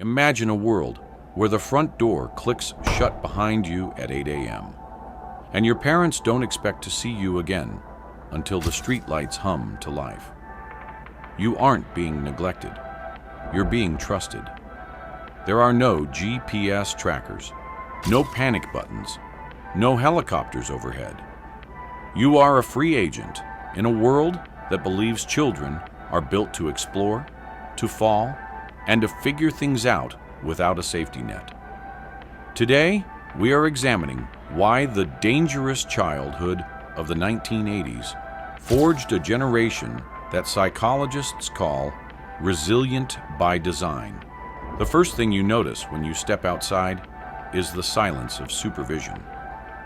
Imagine a world where the front door clicks shut behind you at 8 a.m. and your parents don't expect to see you again until the streetlights hum to life. You aren't being neglected. You're being trusted. There are no GPS trackers, no panic buttons, no helicopters overhead. You are a free agent in a world that believes children are built to explore, to fall, and to figure things out without a safety net. Today, we are examining why the dangerous childhood of the 1980s forged a generation that psychologists call resilient by design. The first thing you notice when you step outside is the silence of supervision.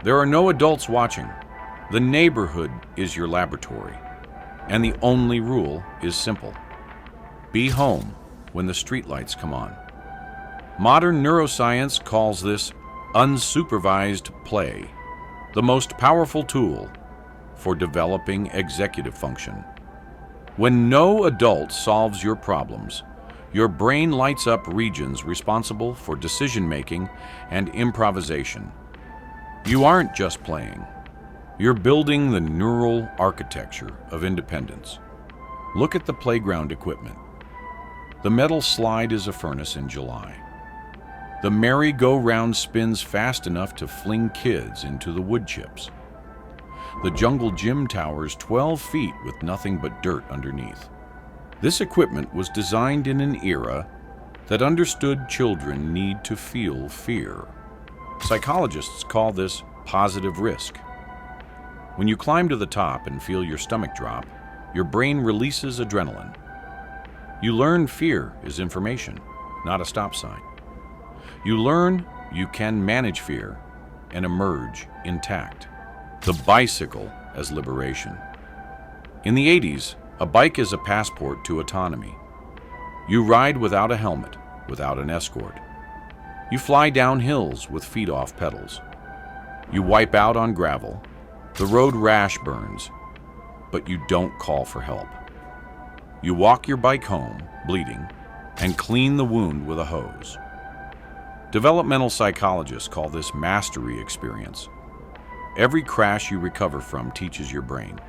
There are no adults watching. The neighborhood is your laboratory, and the only rule is simple. Be home when the streetlights come on. Modern neuroscience calls this unsupervised play, the most powerful tool for developing executive function. When no adult solves your problems, your brain lights up regions responsible for decision-making and improvisation. You aren't just playing. You're building the neural architecture of independence. Look at the playground equipment. The metal slide is a furnace in July. The merry-go-round spins fast enough to fling kids into the wood chips. The jungle gym towers 12 feet with nothing but dirt underneath. This equipment was designed in an era that understood children need to feel fear. Psychologists call this positive risk. When you climb to the top and feel your stomach drop, your brain releases adrenaline. You learn fear is information, not a stop sign. You learn you can manage fear and emerge intact. The bicycle as liberation. In the 80s, a bike is a passport to autonomy. You ride without a helmet, without an escort. You fly down hills with feet off pedals. You wipe out on gravel. The road rash burns, but you don't call for help. You walk your bike home, bleeding, and clean the wound with a hose. Developmental psychologists call this mastery experience. Every crash you recover from teaches your brain,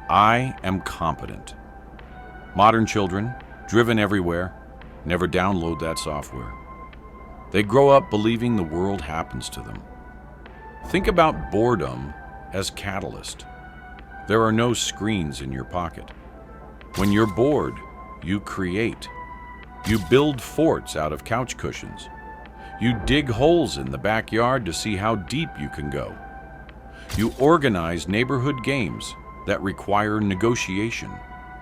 I am competent. Modern children, driven everywhere, never download that software. They grow up believing the world happens to them. Think about boredom as catalyst. There are no screens in your pocket. When you're bored, you create. You build forts out of couch cushions. You dig holes in the backyard to see how deep you can go. You organize neighborhood games that require negotiation,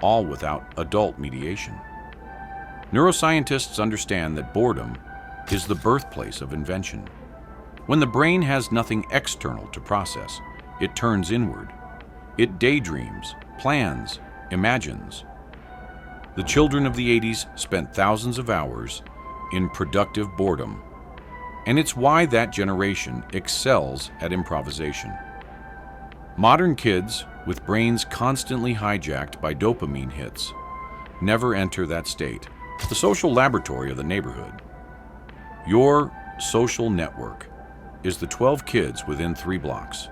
all without adult mediation. Neuroscientists understand that boredom is the birthplace of invention. When the brain has nothing external to process, it turns inward. It daydreams, plans, imagines. The children of the 80s spent thousands of hours in productive boredom, and it's why that generation excels at improvisation. Modern kids, with brains constantly hijacked by dopamine hits, never enter that state. The social laboratory of the neighborhood. Your social network is the 12 kids within 3 blocks.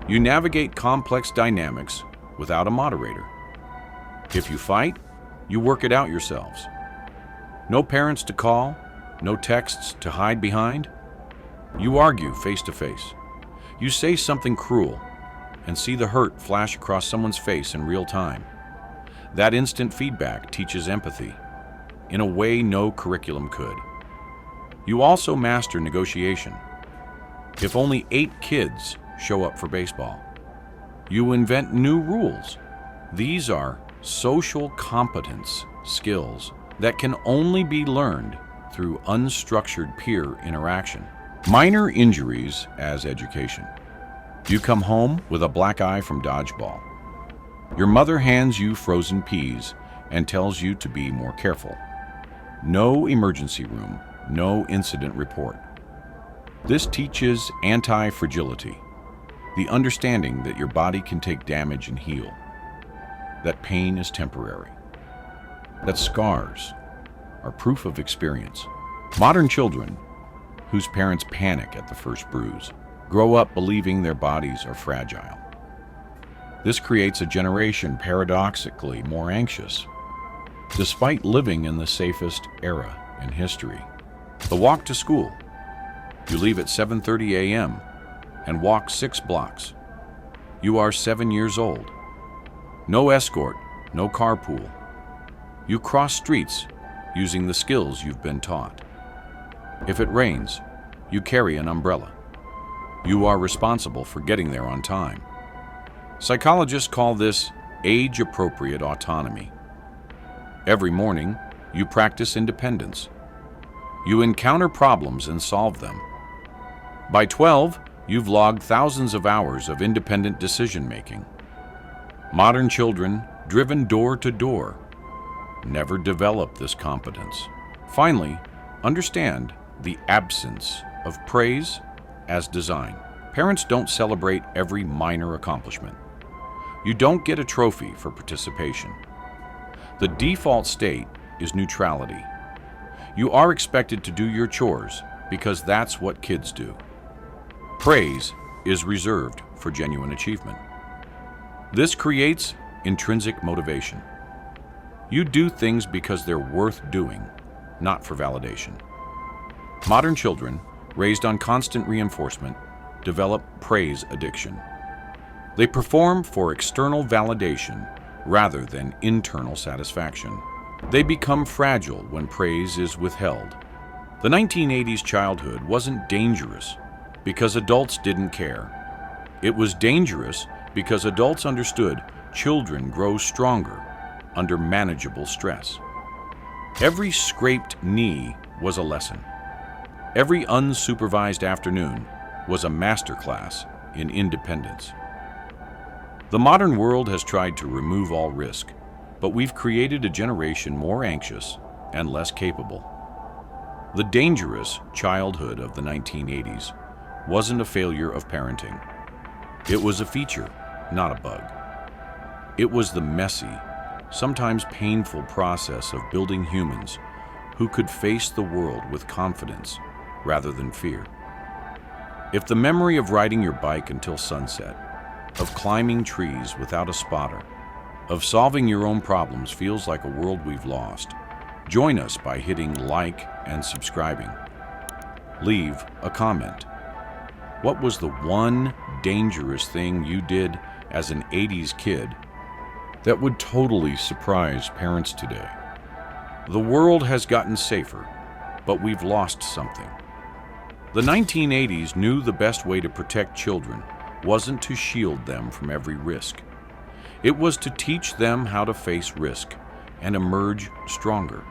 You navigate complex dynamics without a moderator. If you fight, you work it out yourselves. No parents to call, no texts to hide behind. You argue face to face. You say something cruel and see the hurt flash across someone's face in real time. That instant feedback teaches empathy in a way no curriculum could. You also master negotiation. If only 8 kids show up for baseball, you invent new rules. These are social competence skills that can only be learned through unstructured peer interaction. Minor injuries as education. You come home with a black eye from dodgeball. Your mother hands you frozen peas and tells you to be more careful. No emergency room, no incident report. This teaches anti-fragility, the understanding that your body can take damage and heal, that pain is temporary, that scars are proof of experience. Modern children, whose parents panic at the first bruise, grow up believing their bodies are fragile. This creates a generation paradoxically more anxious, despite living in the safest era in history. The walk to school. You leave at 7:30 a.m. and walk 6 blocks. You are 7 years old. No escort, no carpool. You cross streets using the skills you've been taught. If it rains, you carry an umbrella. You are responsible for getting there on time. Psychologists call this age-appropriate autonomy. Every morning, you practice independence. You encounter problems and solve them. By 12, you've logged thousands of hours of independent decision-making. Modern children, driven door to door, never develop this competence. Finally, understand the absence of praise as design. Parents don't celebrate every minor accomplishment. You don't get a trophy for participation. The default state is neutrality. You are expected to do your chores because that's what kids do. Praise is reserved for genuine achievement. This creates intrinsic motivation. You do things because they're worth doing, not for validation. Modern children, raised on constant reinforcement, develop praise addiction. They perform for external validation rather than internal satisfaction. They become fragile when praise is withheld. The 1980s childhood wasn't dangerous because adults didn't care. It was dangerous because adults understood children grow stronger under manageable stress. Every scraped knee was a lesson. Every unsupervised afternoon was a masterclass in independence. The modern world has tried to remove all risk, but we've created a generation more anxious and less capable. The dangerous childhood of the 1980s wasn't a failure of parenting. It was a feature, not a bug. It was the messy, sometimes painful process of building humans who could face the world with confidence rather than fear. If the memory of riding your bike until sunset, of climbing trees without a spotter, of solving your own problems feels like a world we've lost, join us by hitting like and subscribing. Leave a comment. What was the one dangerous thing you did as an 80s kid that would totally surprise parents today? The world has gotten safer, but we've lost something. The 1980s knew the best way to protect children wasn't to shield them from every risk. It was to teach them how to face risk and emerge stronger.